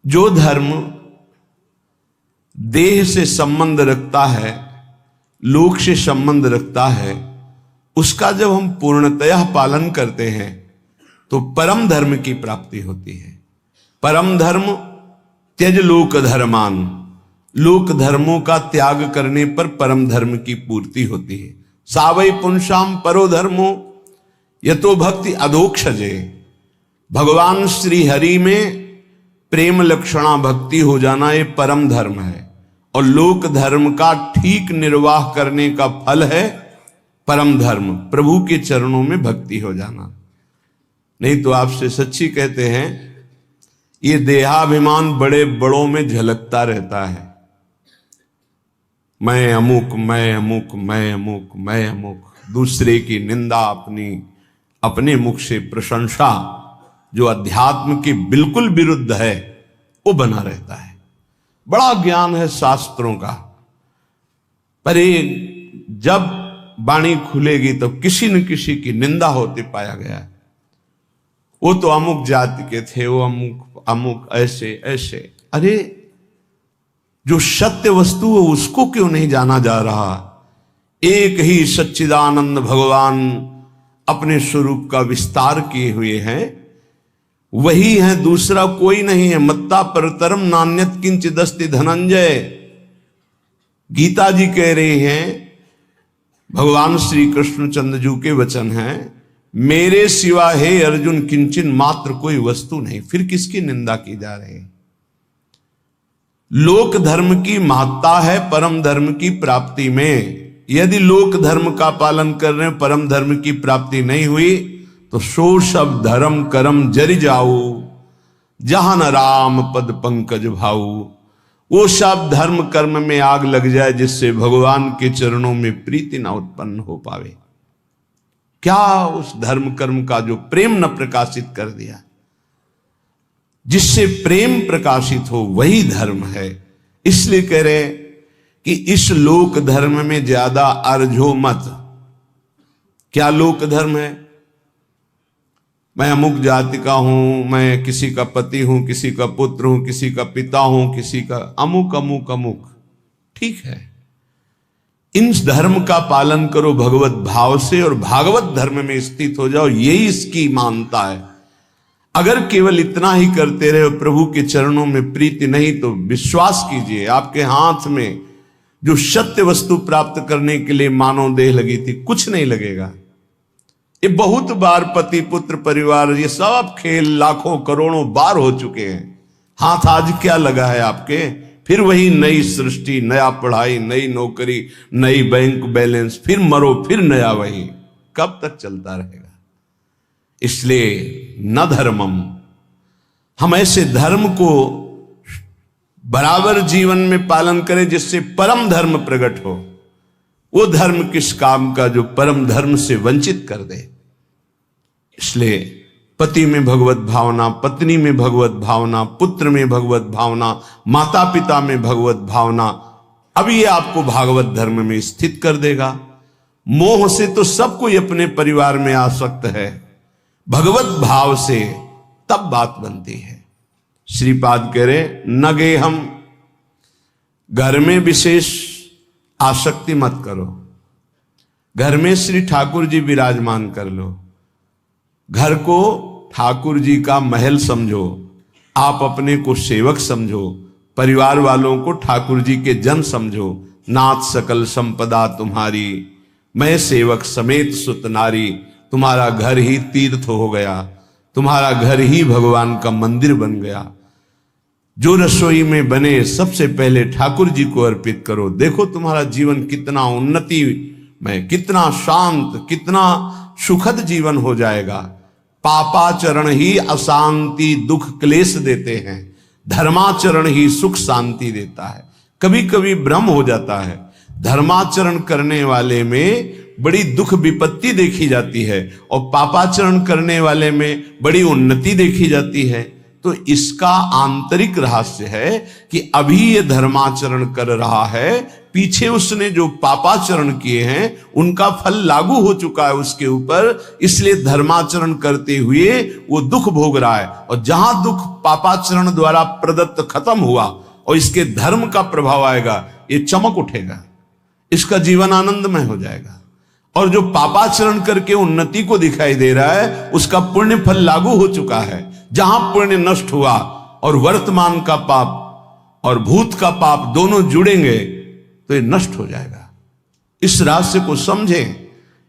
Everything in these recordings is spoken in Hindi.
जो धर्म देह से संबंध रखता है, लोक से संबंध रखता है, उसका जब हम पूर्णतया पालन करते हैं तो परम धर्म की प्राप्ति होती है। परम धर्म त्यज लोक धर्मान, लोक धर्मों का त्याग करने पर परम धर्म की पूर्ति होती है। सावै पुंसाम परो धर्मो यतो भक्ति अधोक्षजे। भगवान श्री हरि में प्रेम लक्षणा भक्ति हो जाना ये परम धर्म है, और लोक धर्म का ठीक निर्वाह करने का फल है परम धर्म, प्रभु के चरणों में भक्ति हो जाना। नहीं तो आपसे सच्ची कहते हैं, ये देहाभिमान बड़े बड़ों में झलकता रहता है। मैं अमुक, मैं अमुक, मैं अमुक, मैं अमुक, दूसरे की निंदा, अपने मुख से प्रशंसा, जो अध्यात्म के बिल्कुल विरुद्ध है, वो बना रहता है। बड़ा ज्ञान है शास्त्रों का, पर जब वाणी खुलेगी तो किसी न किसी की निंदा होते पाया गया है। वो तो अमुक जाति के थे, वो अमुक अमुक ऐसे ऐसे। अरे जो सत्य वस्तु है उसको क्यों नहीं जाना जा रहा? एक ही सच्चिदानंद भगवान अपने स्वरूप का विस्तार किए हुए हैं, वही है, दूसरा कोई नहीं है। मत्ता परतरम नान्यत किंचिद अस्ति धनंजय। गीता जी कह रहे हैं, भगवान श्री कृष्ण चंद्र जी के वचन हैं, मेरे सिवा हे अर्जुन किंचन मात्र कोई वस्तु नहीं। फिर किसकी निंदा की जा रही है? लोक धर्म की महत्ता है परम धर्म की प्राप्ति में। यदि लोक धर्म का पालन कर रहे हैं, परम धर्म की प्राप्ति नहीं हुई, तो सो सब धर्म करम जरि जाऊ, जहां न राम पद पंकज भाऊ। वो सब धर्म कर्म में आग लग जाए जिससे भगवान के चरणों में प्रीति न उत्पन्न हो पावे। क्या उस धर्म कर्म का जो प्रेम न प्रकाशित कर दिया? जिससे प्रेम प्रकाशित हो वही धर्म है। इसलिए कह रहे कि इस लोक धर्म में ज्यादा अर्झो मत। क्या लोक धर्म है? मैं अमुक जाति का हूं, मैं किसी का पति हूं, किसी का पुत्र हूं, किसी का पिता हूं, किसी का अमुक अमुक अमुक। ठीक है, इन धर्म का पालन करो भगवत भाव से और भागवत धर्म में स्थित हो जाओ, यही इसकी मानता है। अगर केवल इतना ही करते रहे और प्रभु के चरणों में प्रीति नहीं, तो विश्वास कीजिए आपके हाथ में जो सत्य वस्तु प्राप्त करने के लिए मानव देह लगी थी, कुछ नहीं लगेगा। ये बहुत बार पति पुत्र परिवार, ये सब खेल लाखों करोड़ों बार हो चुके हैं। हाथ आज क्या लगा है आपके? फिर वही नई सृष्टि, नया पढ़ाई, नई नौकरी, नई बैंक बैलेंस, फिर मरो, फिर नया वही। कब तक चलता रहेगा? इसलिए न धर्मम, हम ऐसे धर्म को बराबर जीवन में पालन करें जिससे परम धर्म प्रकट हो। वो धर्म किस काम का जो परम धर्म से वंचित कर दे। इसलिए पति में भगवत भावना, पत्नी में भगवत भावना, पुत्र में भगवत भावना, माता पिता में भगवत भावना, अब ये आपको भागवत धर्म में स्थित कर देगा। मोह से तो सब कोई अपने परिवार में आसक्त है, भगवत भाव से तब बात बनती है। श्रीपाद कह रहे, न गे हम, घर में विशेष आसक्ति मत करो। घर में श्री ठाकुर जी विराजमान कर लो, घर को ठाकुर जी का महल समझो, आप अपने को सेवक समझो, परिवार वालों को ठाकुर जी के जन समझो। नाथ सकल संपदा तुम्हारी, मैं सेवक समेत सुत नारी। तुम्हारा घर ही तीर्थ हो गया, तुम्हारा घर ही भगवान का मंदिर बन गया। जो रसोई में बने सबसे पहले ठाकुर जी को अर्पित करो। देखो तुम्हारा जीवन कितना उन्नति में, कितना शांत, कितना सुखद जीवन हो जाएगा। पापाचरण ही अशांति दुख क्लेश देते हैं, धर्माचरण ही सुख शांति देता है। कभी कभी भ्रम हो जाता है, धर्माचरण करने वाले में बड़ी दुख विपत्ति देखी जाती है और पापाचरण करने वाले में बड़ी उन्नति देखी जाती है। तो इसका आंतरिक रहस्य है कि अभी ये धर्माचरण कर रहा है, पीछे उसने जो पापाचरण किए हैं उनका फल लागू हो चुका है उसके ऊपर, इसलिए धर्माचरण करते हुए वो दुख भोग रहा है। और जहां दुख पापाचरण द्वारा प्रदत्त खत्म हुआ और इसके धर्म का प्रभाव आएगा, ये चमक उठेगा, इसका जीवन आनंदमय हो जाएगा। और जो पापाचरण करके उन्नति को दिखाई दे रहा है, उसका पुण्य फल लागू हो चुका है। जहां पुण्य नष्ट हुआ और वर्तमान का पाप और भूत का पाप दोनों जुड़ेंगे तो ये नष्ट हो जाएगा। इस रहस्य को समझें,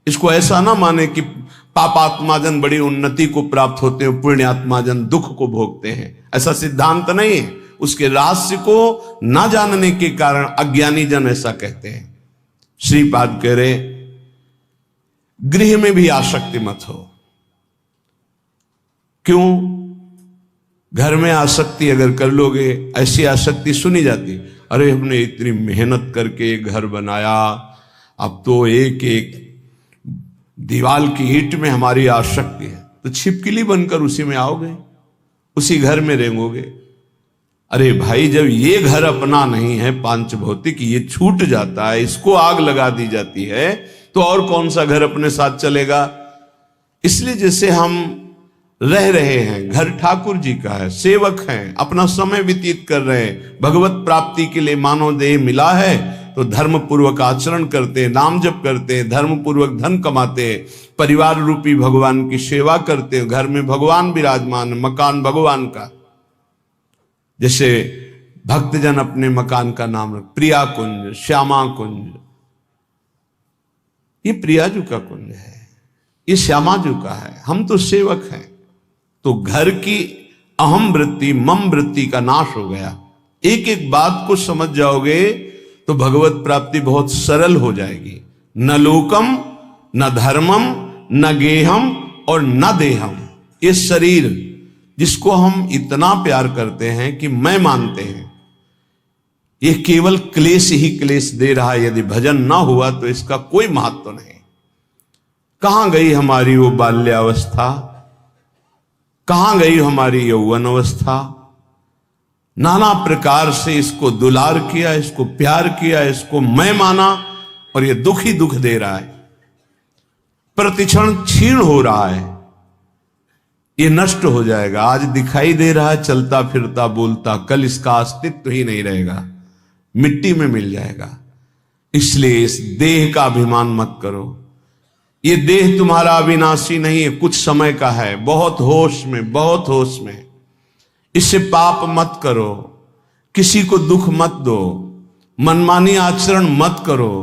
इसको ऐसा ना माने कि पापात्माजन बड़ी उन्नति को प्राप्त होते हैं, पुण्यात्माजन दुख को भोगते हैं, ऐसा सिद्धांत नहीं है। उसके रहस्य को ना जानने के कारण अज्ञानी जन ऐसा कहते हैं। श्रीपाद कह रहे गृह में भी आसक्ति मत हो। क्यों? घर में आसक्ति अगर कर लोगे, ऐसी आसक्ति सुनी जाती, अरे हमने इतनी मेहनत करके घर बनाया, अब तो एक एक दीवाल की ईंट में हमारी आसक्ति है, तो छिपकली बनकर उसी में आओगे, उसी घर में रेंगोगे। अरे भाई, जब ये घर अपना नहीं है, पांच भौतिक, ये छूट जाता है, इसको आग लगा दी जाती है, तो और कौन सा घर अपने साथ चलेगा। इसलिए जैसे हम रह रहे हैं, घर ठाकुर जी का है, सेवक हैं, अपना समय व्यतीत कर रहे हैं, भगवत प्राप्ति के लिए मानव देह मिला है तो धर्म पूर्वक आचरण करते, नाम जप करते, धर्म पूर्वक धन कमाते, परिवार रूपी भगवान की सेवा करते, घर में भगवान विराजमान, मकान भगवान का। जैसे भक्तजन अपने मकान का नाम प्रिया कुंज, श्यामा कुंज, ये प्रियाजू का कुंज है, ये श्यामाजू का है, हम तो सेवक हैं। तो घर की अहम वृत्ति, मम वृत्ति का नाश हो गया। एक एक बात को समझ जाओगे तो भगवत प्राप्ति बहुत सरल हो जाएगी। न लोकम, न धर्मम, न गेहम और न देहम। ये शरीर जिसको हम इतना प्यार करते हैं कि मैं मानते हैं, ये केवल क्लेश ही क्लेश दे रहा है। यदि भजन ना हुआ तो इसका कोई महत्व नहीं। कहां गई हमारी वो बाल्यावस्था, कहां गई हमारी यौवन अवस्था। नाना प्रकार से इसको दुलार किया, इसको प्यार किया, इसको मैं माना, और ये दुख ही दुख दे रहा है, प्रतिक्षण क्षीण हो रहा है, ये नष्ट हो जाएगा। आज दिखाई दे रहा है चलता फिरता बोलता, कल इसका अस्तित्व ही नहीं रहेगा, मिट्टी में मिल जाएगा। इसलिए इस देह का अभिमान मत करो। ये देह तुम्हारा अविनाशी नहीं है, कुछ समय का है। बहुत होश में, बहुत होश में। इससे पाप मत करो, किसी को दुख मत दो, मनमानी आचरण मत करो,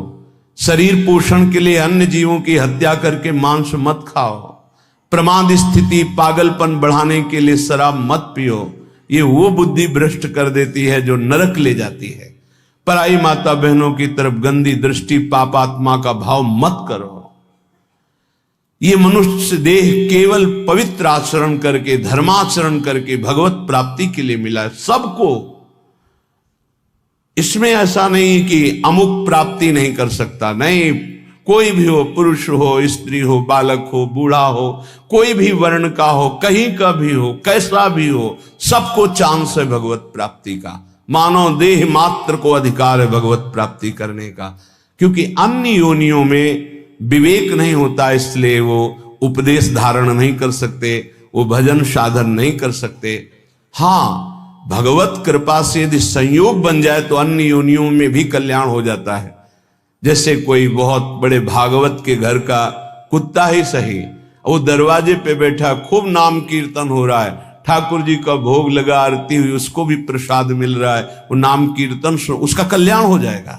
शरीर पोषण के लिए अन्य जीवों की हत्या करके मांस मत खाओ, प्रमाद स्थिति पागलपन बढ़ाने के लिए शराब मत पियो। ये वो बुद्धि भ्रष्ट कर देती है जो नरक ले जाती है। पराई माता बहनों की तरफ गंदी दृष्टि, पापात्मा का भाव मत करो। ये मनुष्य देह केवल पवित्र आचरण करके, धर्माचरण करके भगवत प्राप्ति के लिए मिला है सबको। इसमें ऐसा नहीं कि अमुक प्राप्ति नहीं कर सकता, नहीं। कोई भी हो, पुरुष हो, स्त्री हो, बालक हो, बूढ़ा हो, कोई भी वर्ण का हो, कहीं का भी हो, कैसा भी हो, सबको चांस है भगवत प्राप्ति का। मानव देह मात्र को अधिकार है भगवत प्राप्ति करने का, क्योंकि अन्य योनियों में विवेक नहीं होता, इसलिए वो उपदेश धारण नहीं कर सकते, वो भजन साधन नहीं कर सकते। हाँ, भगवत कृपा से यदि संयोग बन जाए तो अन्य योनियों में भी कल्याण हो जाता है। जैसे कोई बहुत बड़े भागवत के घर का कुत्ता ही सही, वो दरवाजे पे बैठा, खूब नाम कीर्तन हो रहा है, ठाकुर जी का भोग लगा, आरती हुई, उसको भी प्रसाद मिल रहा है, वो नाम कीर्तन सुन, उसका कल्याण हो जाएगा।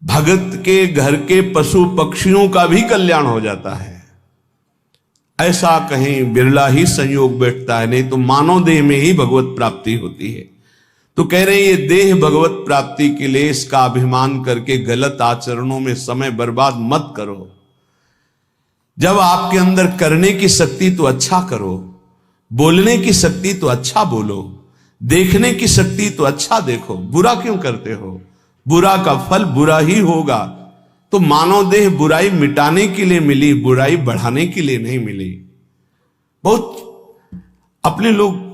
भगत के घर के पशु पक्षियों का भी कल्याण हो जाता है। ऐसा कहीं बिरला ही संयोग बैठता है, नहीं तो मानव देह में ही भगवत प्राप्ति होती है। तो कह रहे हैं ये देह भगवत प्राप्ति के लिए इसका अभिमान करके गलत आचरणों में समय बर्बाद मत करो। जब आपके अंदर करने की शक्ति तो अच्छा करो, बोलने की शक्ति तो अच्छा बोलो, देखने की शक्ति तो अच्छा देखो। बुरा क्यों करते हो? बुरा का फल बुरा ही होगा। तो मानव देह बुराई मिटाने के लिए मिली, बुराई बढ़ाने के लिए नहीं मिली। बहुत अपने लोग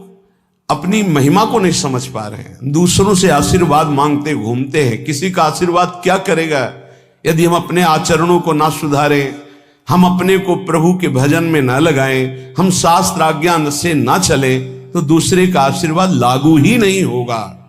अपनी महिमा को नहीं समझ पा रहे हैं, दूसरों से आशीर्वाद मांगते घूमते हैं। किसी का आशीर्वाद क्या करेगा यदि हम अपने आचरणों को ना सुधारें, हम अपने को प्रभु के भजन में ना लगाएं, हम शास्त्र आज्ञा से ना चलें, तो दूसरे का आशीर्वाद लागू ही नहीं होगा।